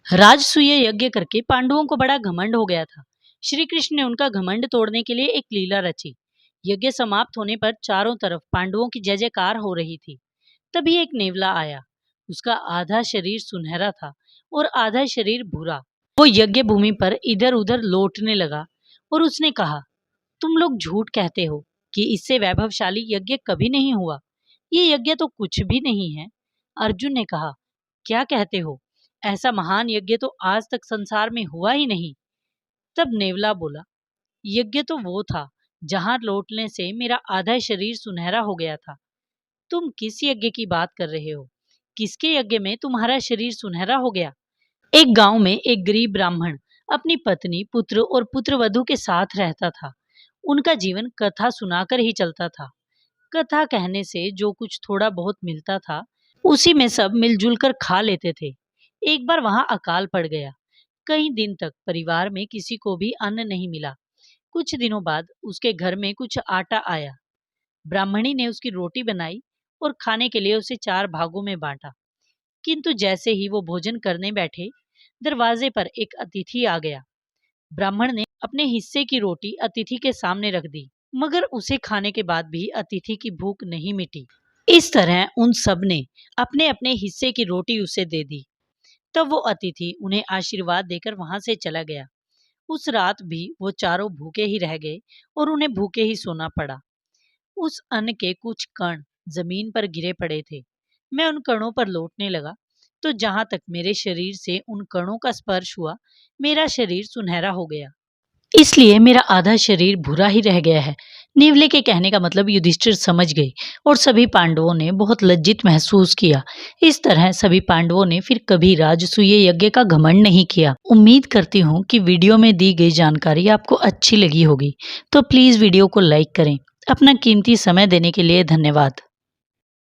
राजसूय यज्ञ करके पांडवों को बड़ा घमंड हो गया था। श्री कृष्ण ने उनका घमंड तोड़ने के लिए एक लीला रची। यज्ञ समाप्त होने पर चारों तरफ पांडवों की जय जयकार हो रही थी। तभी एक नेवला आया। उसका आधा शरीर सुनहरा था और आधा शरीर भूरा। वो यज्ञ भूमि पर इधर उधर लौटने लगा और उसने कहा, तुम लोग झूठ कहते हो कि इससे वैभवशाली यज्ञ कभी नहीं हुआ। ये यज्ञ तो कुछ भी नहीं है। अर्जुन ने कहा, क्या कहते हो? ऐसा महान यज्ञ तो आज तक संसार में हुआ ही नहीं। तब नेवला बोला, यज्ञ तो वो था जहां लौटने से मेरा आधा शरीर सुनहरा हो गया था। तुम किस यज्ञ की बात कर रहे हो? किसके यज्ञ में तुम्हारा शरीर सुनहरा हो गया? एक गांव में एक गरीब ब्राह्मण अपनी पत्नी, पुत्र और पुत्रवधू के साथ रहता था। उनका जीवन कथा सुनाकर ही चलता था। कथा कहने से जो कुछ थोड़ा बहुत मिलता था, उसी में सब मिलजुल कर खा लेते थे। एक बार वहां अकाल पड़ गया। कई दिन तक परिवार में किसी को भी अन्न नहीं मिला। कुछ दिनों बाद उसके घर में कुछ आटा आया। ब्राह्मणी ने उसकी रोटी बनाई और खाने के लिए उसे 4 भागों में बांटा। किंतु जैसे ही वो भोजन करने बैठे, दरवाजे पर एक अतिथि आ गया। ब्राह्मण ने अपने हिस्से की रोटी अतिथि के सामने रख दी, मगर उसे खाने के बाद भी अतिथि की भूख नहीं मिटी। इस तरह उन सब ने अपने अपने हिस्से की रोटी उसे दे दी। तब वो अतिथि उन्हें आशीर्वाद देकर वहां से चला गया। उस रात भी वो चारों भूखे ही रह गए और उन्हें भूखे ही सोना पड़ा। उस अन्न के कुछ कण जमीन पर गिरे पड़े थे। मैं उन कणों पर लौटने लगा, तो जहां तक मेरे शरीर से उन कणों का स्पर्श हुआ, मेरा शरीर सुनहरा हो गया। इसलिए मेरा आधा शरीर भूरा ही रह गया है। नेवले के कहने का मतलब युधिष्ठिर समझ गए और सभी पांडवों ने बहुत लज्जित महसूस किया। इस तरह सभी पांडवों ने फिर कभी राजसूय यज्ञ का घमंड नहीं किया। उम्मीद करती हूँ कि वीडियो में दी गई जानकारी आपको अच्छी लगी होगी। तो प्लीज़ वीडियो को लाइक करें। अपना कीमती समय देने के लिए धन्यवाद।